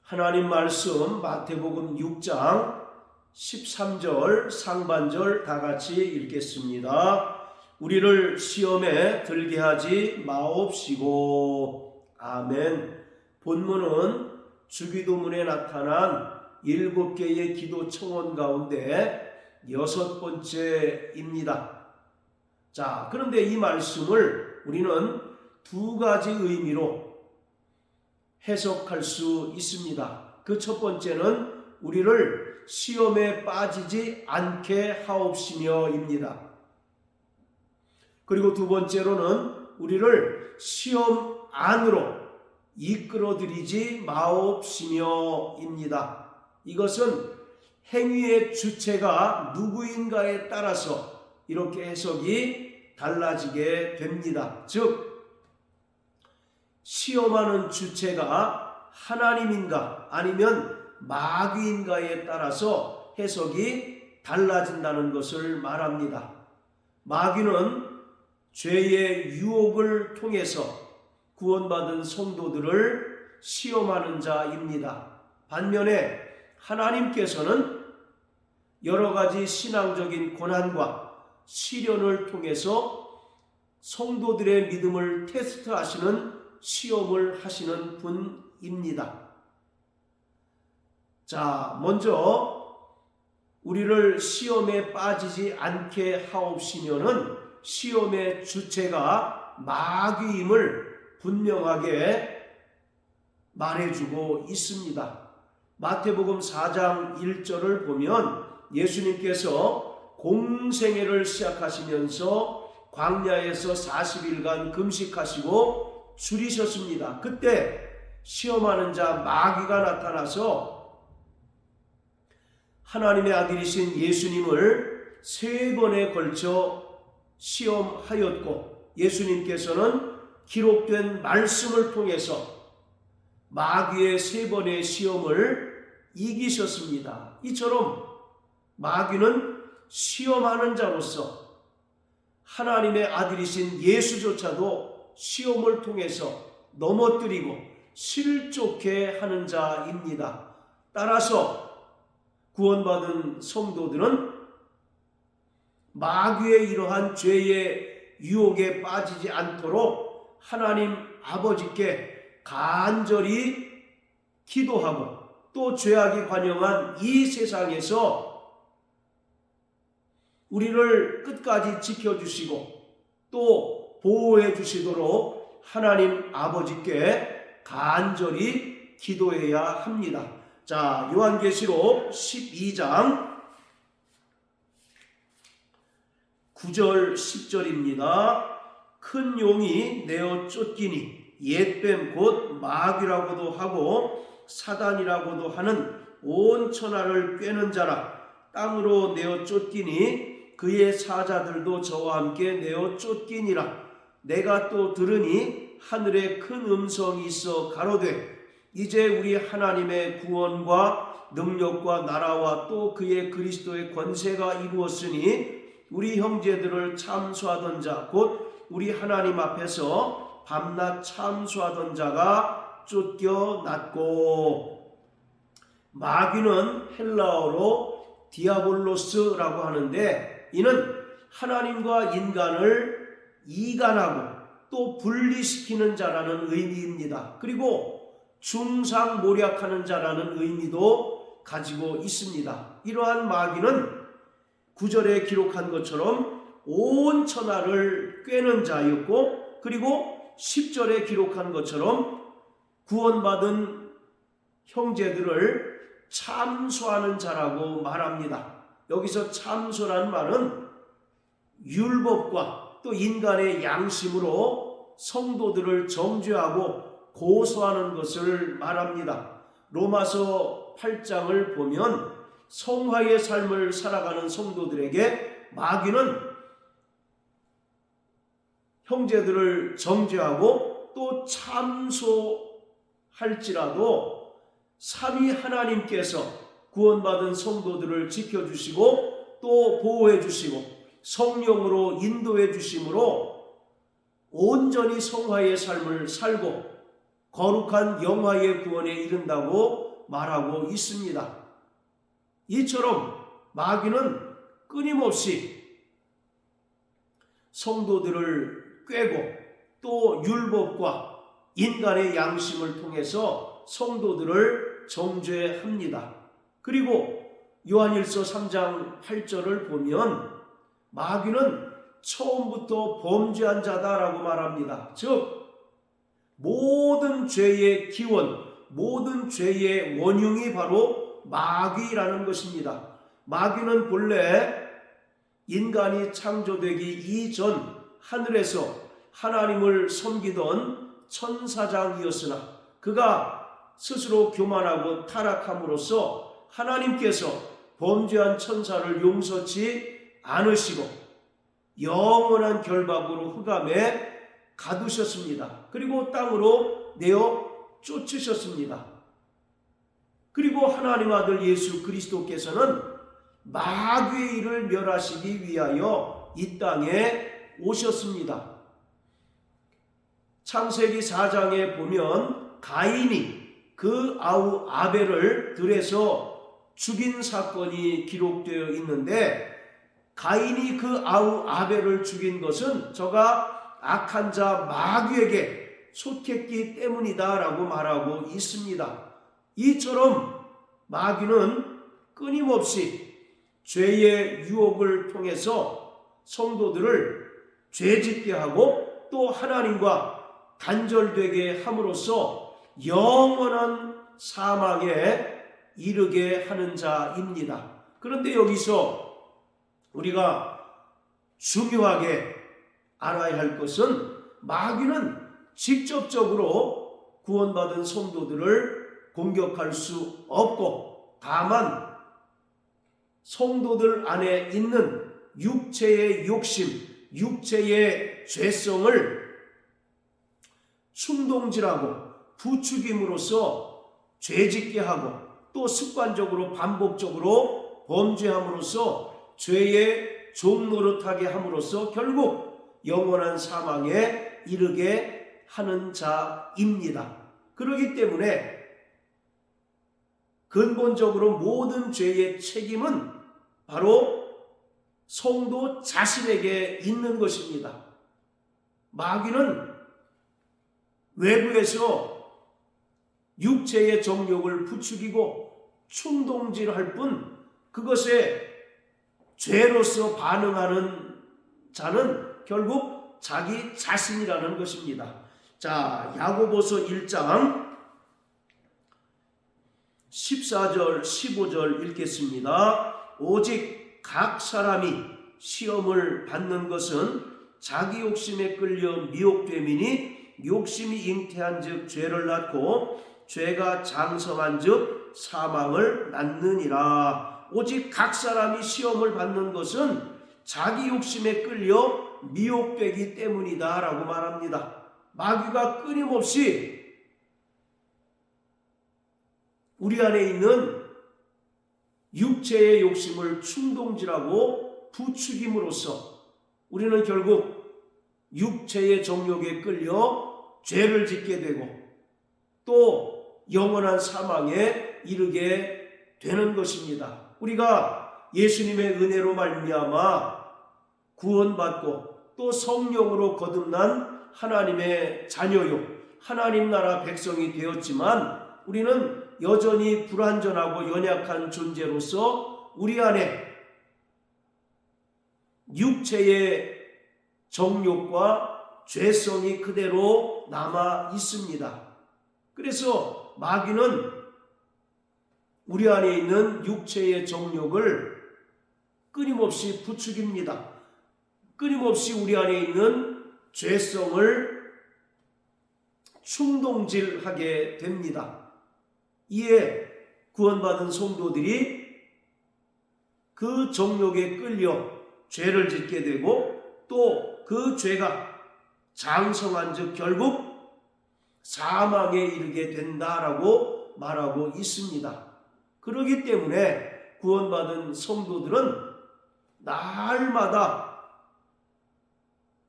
하나님 말씀 마태복음 6장 13절 상반절 다 같이 읽겠습니다. 우리를 시험에 들게 하지 마옵시고. 아멘. 본문은 주기도문에 나타난 7개의 기도 청원 가운데 6번째입니다. 자, 그런데 이 말씀을 우리는 두 가지 의미로 해석할 수 있습니다. 그 첫 번째는 우리를 시험에 빠지지 않게 하옵시며입니다. 그리고 두 번째로는 우리를 시험 안으로 이끌어들이지 마옵시며입니다. 이것은 행위의 주체가 누구인가에 따라서 이렇게 해석이 달라지게 됩니다. 즉 시험하는 주체가 하나님인가 아니면 마귀인가에 따라서 해석이 달라진다는 것을 말합니다. 마귀는 죄의 유혹을 통해서 구원받은 성도들을 시험하는 자입니다. 반면에 하나님께서는 여러 가지 신앙적인 고난과 시련을 통해서 성도들의 믿음을 테스트하시는 시험을 하시는 분입니다. 자, 먼저 우리를 시험에 빠지지 않게 하옵시면은 시험의 주체가 마귀임을 분명하게 말해주고 있습니다. 마태복음 4장 1절을 보면 예수님께서 공생애를 시작하시면서 광야에서 40일간 금식하시고 줄이셨습니다. 그때 시험하는 자 마귀가 나타나서 하나님의 아들이신 예수님을 3번에 걸쳐 시험하였고 예수님께서는 기록된 말씀을 통해서 마귀의 3번의 시험을 이기셨습니다. 이처럼 마귀는 시험하는 자로서 하나님의 아들이신 예수조차도 시험을 통해서 넘어뜨리고 실족해 하는 자입니다. 따라서 구원받은 성도들은 마귀의 이러한 죄의 유혹에 빠지지 않도록 하나님 아버지께 간절히 기도하고 또 죄악이 관영한 이 세상에서 우리를 끝까지 지켜주시고 또 보호해 주시도록 하나님 아버지께 간절히 기도해야 합니다. 자, 요한계시록 12장 9절 10절입니다. 큰 용이 내어 쫓기니 옛뱀 곧 마귀라고도 하고 사단이라고도 하는 온 천하를 꿰는 자라 땅으로 내어 쫓기니 그의 사자들도 저와 함께 내어 쫓기니라. 내가 또 들으니 하늘에 큰 음성이 있어 가로되 이제 우리 하나님의 구원과 능력과 나라와 또 그의 그리스도의 권세가 이루었으니 우리 형제들을 참수하던 자 곧 우리 하나님 앞에서 밤낮 참수하던 자가 쫓겨났고. 마귀는 헬라어로 디아볼로스라고 하는데 이는 하나님과 인간을 이간하고 또 분리시키는 자라는 의미입니다. 그리고 중상모략하는 자라는 의미도 가지고 있습니다. 이러한 마귀는 9절에 기록한 것처럼 온 천하를 꿰는 자였고 그리고 10절에 기록한 것처럼 구원받은 형제들을 참소하는 자라고 말합니다. 여기서 참소라는 말은 율법과 또 인간의 양심으로 성도들을 정죄하고 고소하는 것을 말합니다. 로마서 8장을 보면 성화의 삶을 살아가는 성도들에게 마귀는 형제들을 정죄하고 또 참소할지라도 삼위 하나님께서 구원받은 성도들을 지켜주시고 또 보호해 주시고 성령으로 인도해 주심으로 온전히 성화의 삶을 살고 거룩한 영화의 구원에 이른다고 말하고 있습니다. 이처럼 마귀는 끊임없이 성도들을 꾀고 또 율법과 인간의 양심을 통해서 성도들을 정죄합니다. 그리고 요한일서 3장 8절을 보면 마귀는 처음부터 범죄한 자다라고 말합니다. 즉 모든 죄의 기원, 모든 죄의 원흉이 바로 마귀라는 것입니다. 마귀는 본래 인간이 창조되기 이전 하늘에서 하나님을 섬기던 천사장이었으나 그가 스스로 교만하고 타락함으로써 하나님께서 범죄한 천사를 용서치 않으시고 영원한 결박으로 흑암에 가두셨습니다. 그리고 땅으로 내어 쫓으셨습니다. 그리고 하나님 아들 예수 그리스도께서는 마귀의 일을 멸하시기 위하여 이 땅에 오셨습니다. 창세기 4장에 보면 가인이 그 아우 아벨을 들에서 죽인 사건이 기록되어 있는데 가인이 그 아우 아벨을 죽인 것은 저가 악한 자 마귀에게 속했기 때문이다라고 말하고 있습니다. 이처럼 마귀는 끊임없이 죄의 유혹을 통해서 성도들을 죄짓게 하고 또 하나님과 단절되게 함으로써 영원한 사망에 이르게 하는 자입니다. 그런데 여기서 우리가 중요하게 알아야 할 것은 마귀는 직접적으로 구원받은 성도들을 공격할 수 없고 다만 성도들 안에 있는 육체의 욕심, 육체의 죄성을 충동질하고 부추김으로써 죄짓게 하고 또 습관적으로 반복적으로 범죄함으로써 죄의 종노릇하게 함으로써 결국 영원한 사망에 이르게 하는 자입니다. 그렇기 때문에 근본적으로 모든 죄의 책임은 바로 성도 자신에게 있는 것입니다. 마귀는 외부에서 육체의 정욕을 부추기고 충동질할 뿐 그것에 죄로서 반응하는 자는 결국 자기 자신이라는 것입니다. 자, 야고보서 1장 14절 15절 읽겠습니다. 오직 각 사람이 시험을 받는 것은 자기 욕심에 끌려 미혹됨이니 욕심이 잉태한 즉 죄를 낳고 죄가 장성한 즉 사망을 낳느니라. 오직 각 사람이 시험을 받는 것은 자기 욕심에 끌려 미혹되기 때문이다 라고 말합니다. 마귀가 끊임없이 우리 안에 있는 육체의 욕심을 충동질하고 부추김으로써 우리는 결국 육체의 정욕에 끌려 죄를 짓게 되고 또 영원한 사망에 이르게 되는 것입니다. 우리가 예수님의 은혜로 말미암아 구원받고 또 성령으로 거듭난 하나님의 자녀요 하나님 나라 백성이 되었지만 우리는 여전히 불완전하고 연약한 존재로서 우리 안에 육체의 정욕과 죄성이 그대로 남아 있습니다. 그래서 마귀는 우리 안에 있는 육체의 정욕을 끊임없이 부추깁니다. 끊임없이 우리 안에 있는 죄성을 충동질하게 됩니다. 이에 구원받은 성도들이 그 정욕에 끌려 죄를 짓게 되고 또 그 죄가 장성한 즉 결국 사망에 이르게 된다라고 말하고 있습니다. 그렇기 때문에 구원받은 성도들은 날마다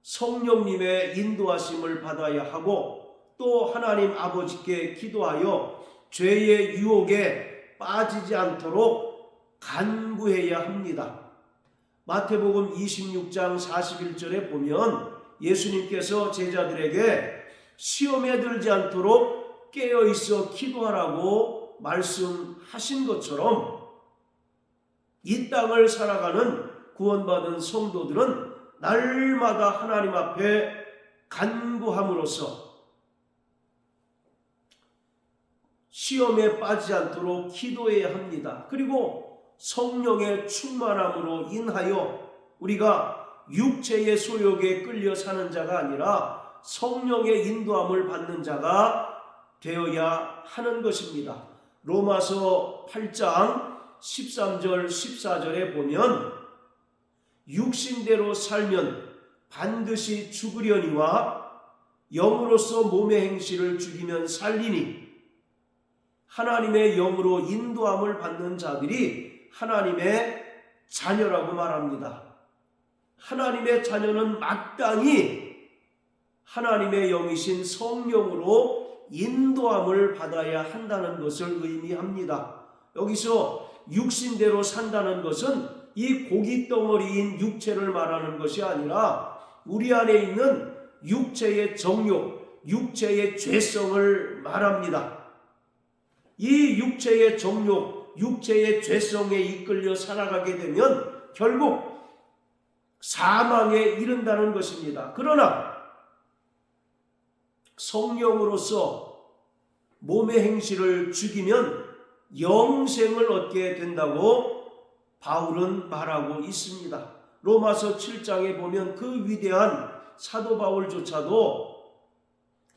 성령님의 인도하심을 받아야 하고 또 하나님 아버지께 기도하여 죄의 유혹에 빠지지 않도록 간구해야 합니다. 마태복음 26장 41절에 보면 예수님께서 제자들에게 시험에 들지 않도록 깨어있어 기도하라고 말씀하신 것처럼 이 땅을 살아가는 구원받은 성도들은 날마다 하나님 앞에 간구함으로써 시험에 빠지지 않도록 기도해야 합니다. 그리고 성령의 충만함으로 인하여 우리가 육체의 소욕에 끌려 사는 자가 아니라 성령의 인도함을 받는 자가 되어야 하는 것입니다. 로마서 8장 13절 14절에 보면 육신대로 살면 반드시 죽으려니와 영으로서 몸의 행실을 죽이면 살리니 하나님의 영으로 인도함을 받는 자들이 하나님의 자녀라고 말합니다. 하나님의 자녀는 마땅히 하나님의 영이신 성령으로 인도함을 받아야 한다는 것을 의미합니다. 여기서 육신대로 산다는 것은 이 고기 덩어리인 육체를 말하는 것이 아니라 우리 안에 있는 육체의 정욕, 육체의 죄성을 말합니다. 이 육체의 정욕, 육체의 죄성에 이끌려 살아가게 되면 결국 사망에 이른다는 것입니다. 그러나 성령으로서 몸의 행실을 죽이면 영생을 얻게 된다고 바울은 말하고 있습니다. 로마서 7장에 보면 그 위대한 사도 바울조차도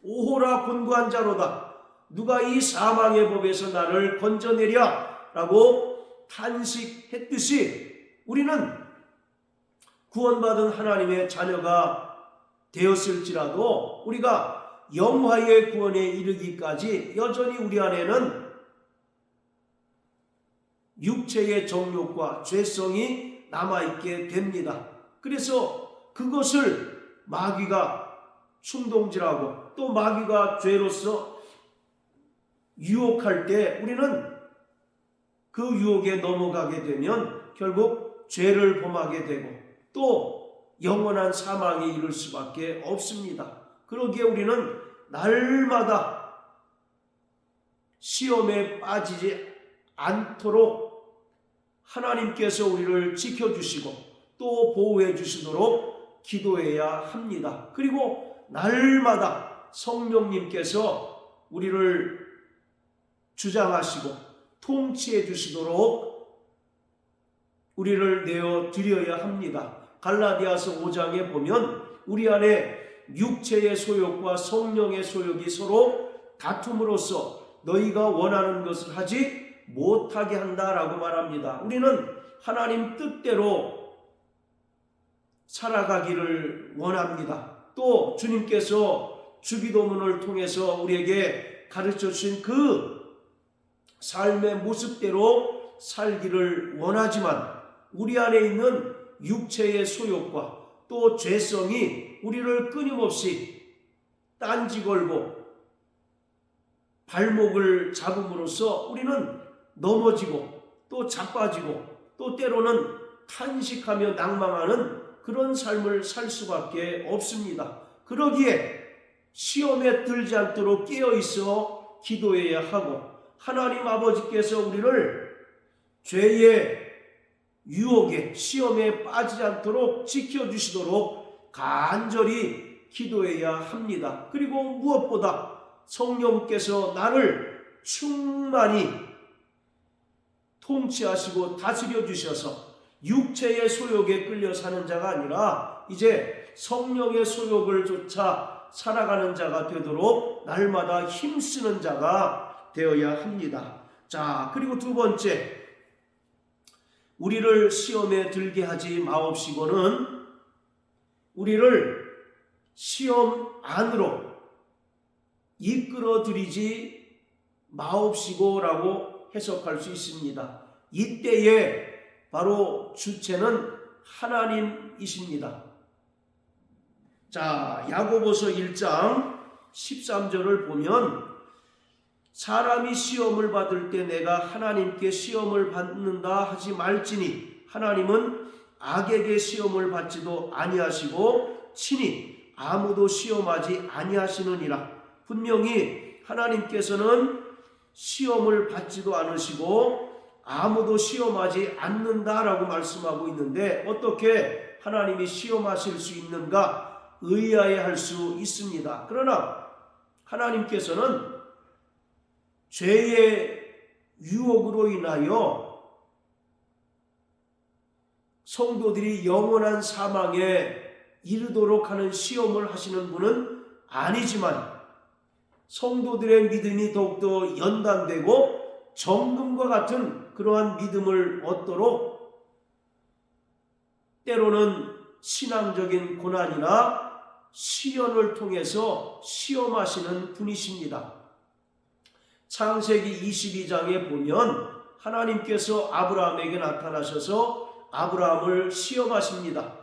오호라 곤고한 자로다. 누가 이 사망의 법에서 나를 건져내랴 라고 탄식했듯이 우리는 구원받은 하나님의 자녀가 되었을지라도 우리가 영화의 구원에 이르기까지 여전히 우리 안에는 육체의 정욕과 죄성이 남아있게 됩니다. 그래서 그것을 마귀가 충동질하고 또 마귀가 죄로서 유혹할 때 우리는 그 유혹에 넘어가게 되면 결국 죄를 범하게 되고 또 영원한 사망에 이를 수밖에 없습니다. 그러기에 우리는 날마다 시험에 빠지지 않도록 하나님께서 우리를 지켜주시고 또 보호해 주시도록 기도해야 합니다. 그리고 날마다 성령님께서 우리를 주장하시고 통치해 주시도록 우리를 내어 드려야 합니다. 갈라디아서 5장에 보면 우리 안에 육체의 소욕과 성령의 소욕이 서로 다툼으로써 너희가 원하는 것을 하지 못하게 한다라고 말합니다. 우리는 하나님 뜻대로 살아가기를 원합니다. 또 주님께서 주기도문을 통해서 우리에게 가르쳐 주신 그 삶의 모습대로 살기를 원하지만 우리 안에 있는 육체의 소욕과 또 죄성이 우리를 끊임없이 딴지 걸고 발목을 잡음으로써 우리는 넘어지고 또 자빠지고 또 때로는 탄식하며 낭망하는 그런 삶을 살 수밖에 없습니다. 그러기에 시험에 들지 않도록 깨어있어 기도해야 하고 하나님 아버지께서 우리를 죄의 유혹에 시험에 빠지지 않도록 지켜주시도록 간절히 기도해야 합니다. 그리고 무엇보다 성령께서 나를 충만히 통치하시고 다스려 주셔서 육체의 소욕에 끌려 사는 자가 아니라 이제 성령의 소욕을 쫓아 살아가는 자가 되도록 날마다 힘쓰는 자가 되어야 합니다. 자, 그리고 두 번째, 우리를 시험에 들게 하지 마옵시고는 우리를 시험 안으로 이끌어 들이지 마옵시고라고 해석할 수 있습니다. 이때에 바로 주체는 하나님이십니다. 자, 야고보서 1장 13절을 보면 사람이 시험을 받을 때 내가 하나님께 시험을 받는다 하지 말지니 하나님은 악에게 시험을 받지도 아니하시고 친히 아무도 시험하지 아니하시느니라. 분명히 하나님께서는 시험을 받지도 않으시고 아무도 시험하지 않는다라고 말씀하고 있는데 어떻게 하나님이 시험하실 수 있는가 의아해할 수 있습니다. 그러나 하나님께서는 죄의 유혹으로 인하여 성도들이 영원한 사망에 이르도록 하는 시험을 하시는 분은 아니지만 성도들의 믿음이 더욱더 연단되고 정금과 같은 그러한 믿음을 얻도록 때로는 신앙적인 고난이나 시련을 통해서 시험하시는 분이십니다. 창세기 22장에 보면 하나님께서 아브라함에게 나타나셔서 아브라함을 시험하십니다.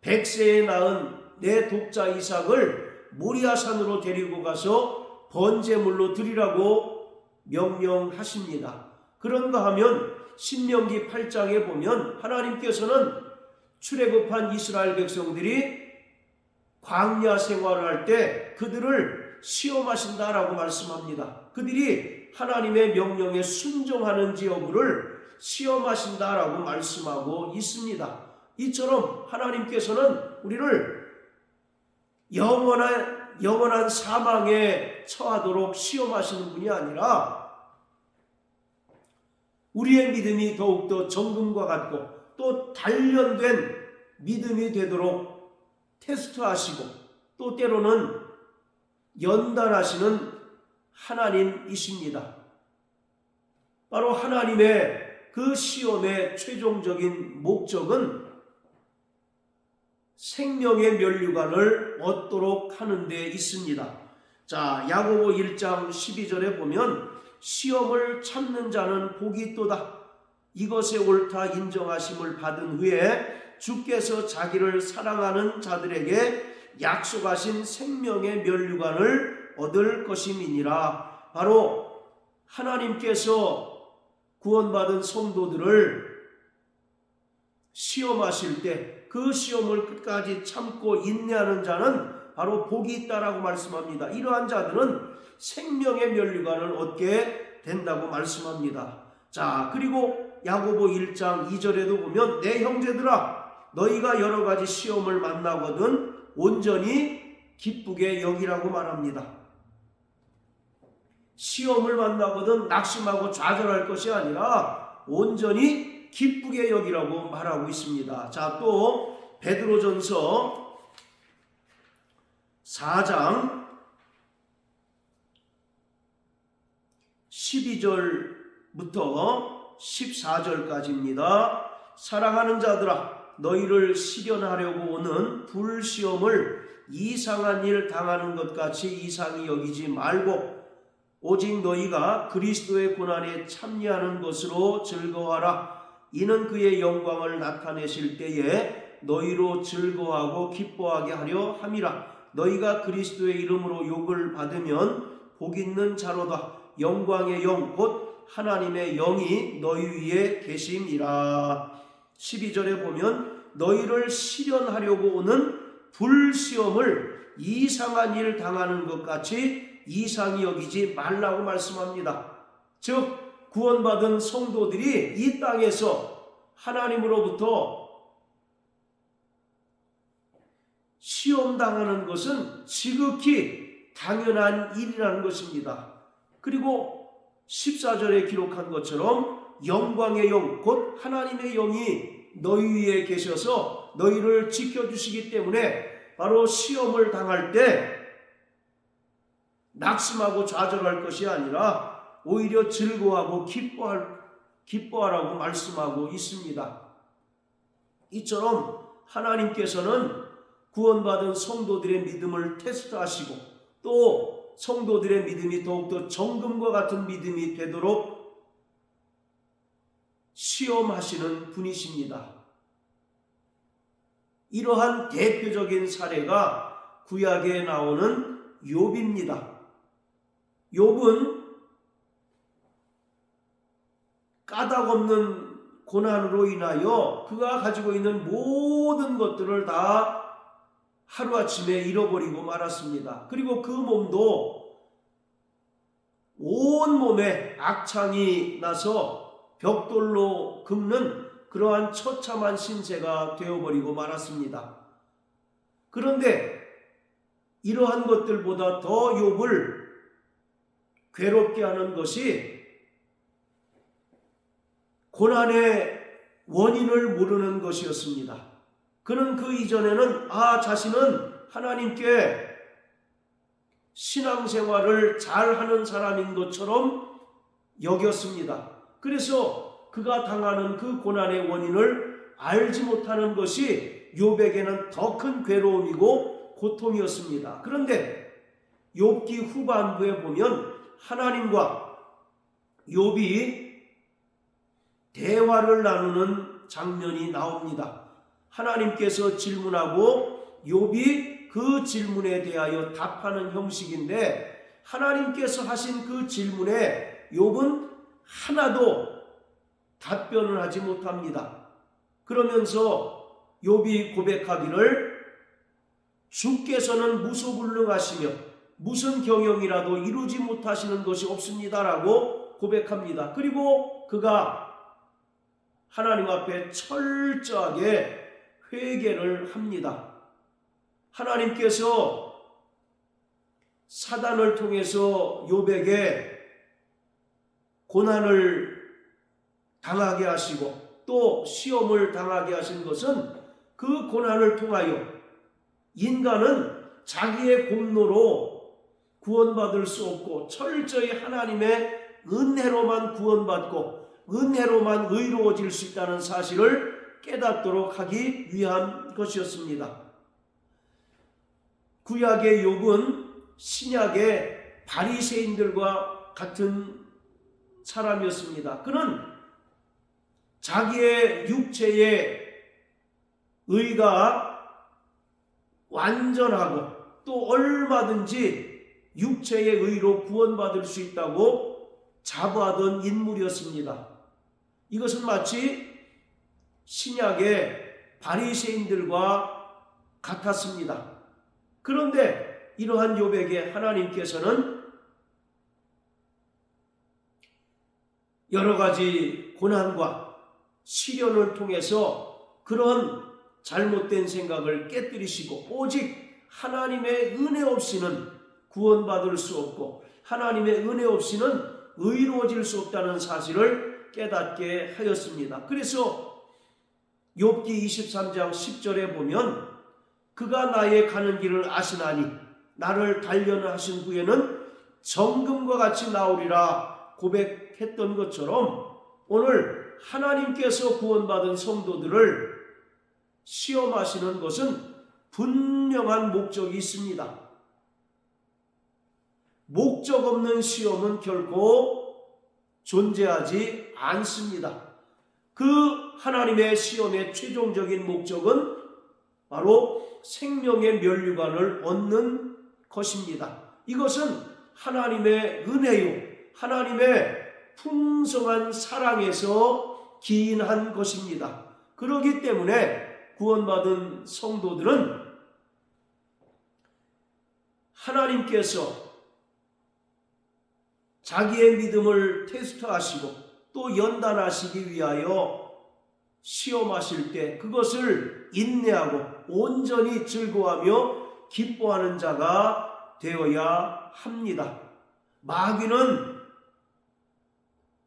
100세에 낳은 내 독자 이삭을 모리아산으로 데리고 가서 번제물로 드리라고 명령하십니다. 그런가 하면 신명기 8장에 보면 하나님께서는 출애굽한 이스라엘 백성들이 광야 생활을 할 때 그들을 시험하신다라고 말씀합니다. 그들이 하나님의 명령에 순종하는지 여부를 시험하신다라고 말씀하고 있습니다. 이처럼 하나님께서는 우리를 영원한 사망에 처하도록 시험하시는 분이 아니라 우리의 믿음이 더욱더 정금과 같고 또 단련된 믿음이 되도록 테스트하시고 또 때로는 연단하시는 하나님이십니다. 바로 하나님의 그 시험의 최종적인 목적은 생명의 면류관을 얻도록 하는 데 있습니다. 자, 야고보 1장 12절에 보면 시험을 참는 자는 복이 있도다. 이것에 옳다 인정하심을 받은 후에 주께서 자기를 사랑하는 자들에게 약속하신 생명의 면류관을 얻을 것임이니라. 바로 하나님께서 구원받은 성도들을 시험하실 때 그 시험을 끝까지 참고 인내하는 자는 바로 복이 있다라고 말씀합니다. 이러한 자들은 생명의 면류관을 얻게 된다고 말씀합니다. 자, 그리고 야고보 1장 2절에도 보면 내 형제들아 너희가 여러 가지 시험을 만나거든 온전히 기쁘게 여기라고 말합니다. 시험을 만나거든 낙심하고 좌절할 것이 아니라 온전히 기쁘게 여기라고 말하고 있습니다. 자, 또 베드로전서 4장 12절부터 14절까지입니다. 사랑하는 자들아 너희를 시련하려고 오는 불시험을 이상한 일 당하는 것 같이 이상히 여기지 말고 오직 너희가 그리스도의 고난에 참여하는 것으로 즐거워하라. 이는 그의 영광을 나타내실 때에 너희로 즐거워하고 기뻐하게 하려 함이라. 너희가 그리스도의 이름으로 욕을 받으면 복 있는 자로다. 영광의 영 곧 하나님의 영이 너희 위에 계심이라. 12절에 보면 너희를 시련하려고 오는 불시험을 이상한 일 당하는 것 같이 이상히 여기지 말라고 말씀합니다. 즉 구원받은 성도들이 이 땅에서 하나님으로부터 시험당하는 것은 지극히 당연한 일이라는 것입니다. 그리고 14절에 기록한 것처럼 영광의 영 곧 하나님의 영이 너희 위에 계셔서 너희를 지켜주시기 때문에 바로 시험을 당할 때 낙심하고 좌절할 것이 아니라 오히려 즐거워하고 기뻐하라고 말씀하고 있습니다. 이처럼 하나님께서는 구원받은 성도들의 믿음을 테스트하시고 또 성도들의 믿음이 더욱더 정금과 같은 믿음이 되도록 시험하시는 분이십니다. 이러한 대표적인 사례가 구약에 나오는 욥입니다. 욥은 까닭없는 고난으로 인하여 그가 가지고 있는 모든 것들을 다 하루아침에 잃어버리고 말았습니다. 그리고 그 몸도 온몸에 악창이 나서 벽돌로 긁는 그러한 처참한 신세가 되어버리고 말았습니다. 그런데 이러한 것들보다 더 욥을 괴롭게 하는 것이 고난의 원인을 모르는 것이었습니다. 그는 그 이전에는 자신은 하나님께 신앙생활을 잘하는 사람인 것처럼 여겼습니다. 그래서 그가 당하는 그 고난의 원인을 알지 못하는 것이 욥에게는 더 큰 괴로움이고 고통이었습니다. 그런데 욥기 후반부에 보면 하나님과 욥이 대화를 나누는 장면이 나옵니다. 하나님께서 질문하고 욥이 그 질문에 대하여 답하는 형식인데, 하나님께서 하신 그 질문에 욥은 하나도 답변을 하지 못합니다. 그러면서 욥이 고백하기를 주께서는 무소불능하시며 무슨 경영이라도 이루지 못하시는 것이 없습니다라고 고백합니다. 그리고 그가 하나님 앞에 철저하게 회개를 합니다. 하나님께서 사단을 통해서 욥에게 고난을 당하게 하시고 또 시험을 당하게 하신 것은 그 고난을 통하여 인간은 자기의 공로로 구원받을 수 없고 철저히 하나님의 은혜로만 구원받고 은혜로만 의로워질 수 있다는 사실을 깨닫도록 하기 위한 것이었습니다. 구약의 욥은 신약의 바리새인들과 같은 사람이었습니다. 그는 자기의 육체의 의가 완전하고 또 얼마든지 육체의 의로 구원받을 수 있다고 자부하던 인물이었습니다. 이것은 마치 신약의 바리새인들과 같았습니다. 그런데 이러한 욥에게 하나님께서는 여러 가지 고난과 시련을 통해서 그런 잘못된 생각을 깨뜨리시고 오직 하나님의 은혜 없이는 구원받을 수 없고 하나님의 은혜 없이는 의로워질 수 없다는 사실을 깨닫게 하였습니다. 그래서 욥기 23장 10절에 보면 그가 나의 가는 길을 아시나니 나를 단련을 하신 후에는 정금과 같이 나오리라 고백했던 것처럼 오늘 하나님께서 구원받은 성도들을 시험하시는 것은 분명한 목적이 있습니다. 목적 없는 시험은 결코 존재하지 않습니다. 그 하나님의 시험의 최종적인 목적은 바로 생명의 면류관을 얻는 것입니다. 이것은 하나님의 은혜요, 하나님의 풍성한 사랑에서 기인한 것입니다. 그렇기 때문에 구원받은 성도들은 하나님께서 자기의 믿음을 테스트하시고 또 연단하시기 위하여 시험하실 때 그것을 인내하고 온전히 즐거워하며 기뻐하는 자가 되어야 합니다. 마귀는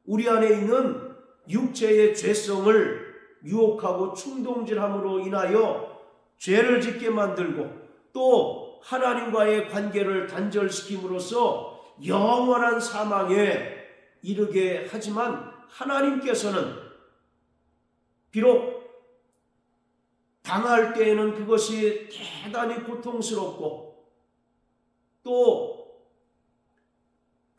우리 안에 있는 육체의 죄성을 유혹하고 충동질함으로 인하여 죄를 짓게 만들고 또 하나님과의 관계를 단절시킴으로써 영원한 사망에 이르게 하지만 하나님께서는 비록 당할 때에는 그것이 대단히 고통스럽고 또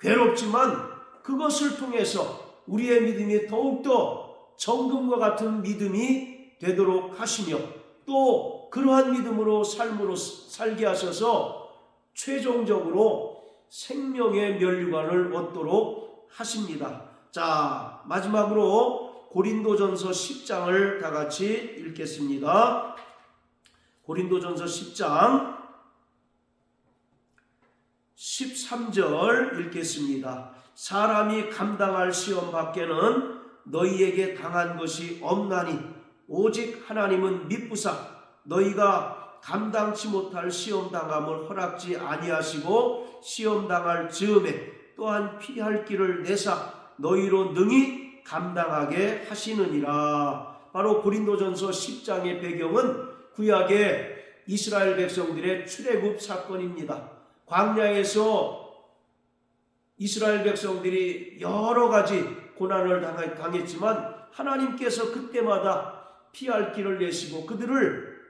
괴롭지만 그것을 통해서 우리의 믿음이 더욱더 정금과 같은 믿음이 되도록 하시며 또 그러한 믿음으로 삶으로 살게 하셔서 최종적으로 생명의 면류관을 얻도록 하십니다. 자, 마지막으로 고린도전서 10장을 다 같이 읽겠습니다. 고린도전서 10장 13절 읽겠습니다. 사람이 감당할 시험 밖에는 너희에게 당한 것이 없나니 오직 하나님은 미쁘사 너희가 감당치 못할 시험 당함을 허락지 아니하시고 시험 당할 즈음에 또한 피할 길을 내사 너희로 능히 감당하게 하시느니라. 바로 고린도전서 10장의 배경은 구약의 이스라엘 백성들의 출애굽 사건입니다. 광야에서 이스라엘 백성들이 여러 가지 고난을 당했지만 하나님께서 그때마다 피할 길을 내시고 그들을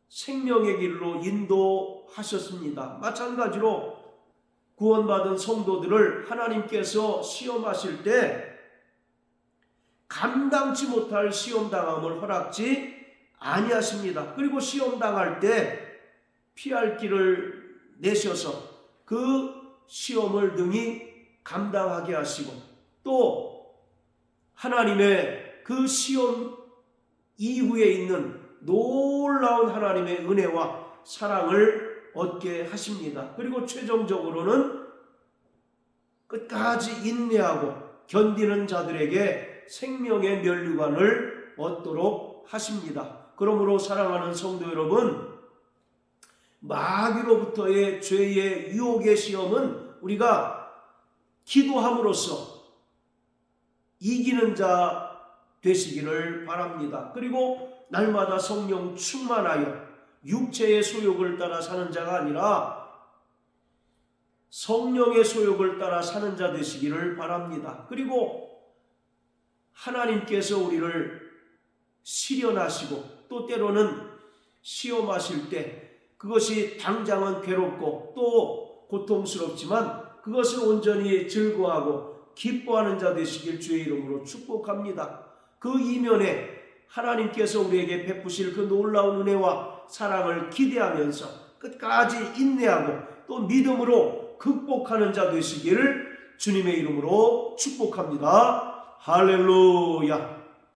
생명의 길로 인도하셨습니다. 마찬가지로 구원받은 성도들을 하나님께서 시험하실 때 감당치 못할 시험당함을 허락지 아니하십니다. 그리고 시험당할 때 피할 길을 내셔서 그 시험을 능히 감당하게 하시고 또 하나님의 그 시험 이후에 있는 놀라운 하나님의 은혜와 사랑을 얻게 하십니다. 그리고 최종적으로는 끝까지 인내하고 견디는 자들에게 생명의 면류관을 얻도록 하십니다. 그러므로 사랑하는 성도 여러분, 마귀로부터의 죄의 유혹의 시험은 우리가 기도함으로써 이기는 자 되시기를 바랍니다. 그리고 날마다 성령 충만하여 육체의 소욕을 따라 사는 자가 아니라 성령의 소욕을 따라 사는 자 되시기를 바랍니다. 그리고 하나님께서 우리를 시련하시고 또 때로는 시험하실 때 그것이 당장은 괴롭고 또 고통스럽지만 그것을 온전히 즐거워하고 기뻐하는 자 되시길 주의 이름으로 축복합니다. 그 이면에 하나님께서 우리에게 베푸실 그 놀라운 은혜와 사랑을 기대하면서 끝까지 인내하고 또 믿음으로 극복하는 자 되시기를 주님의 이름으로 축복합니다. 할렐루야.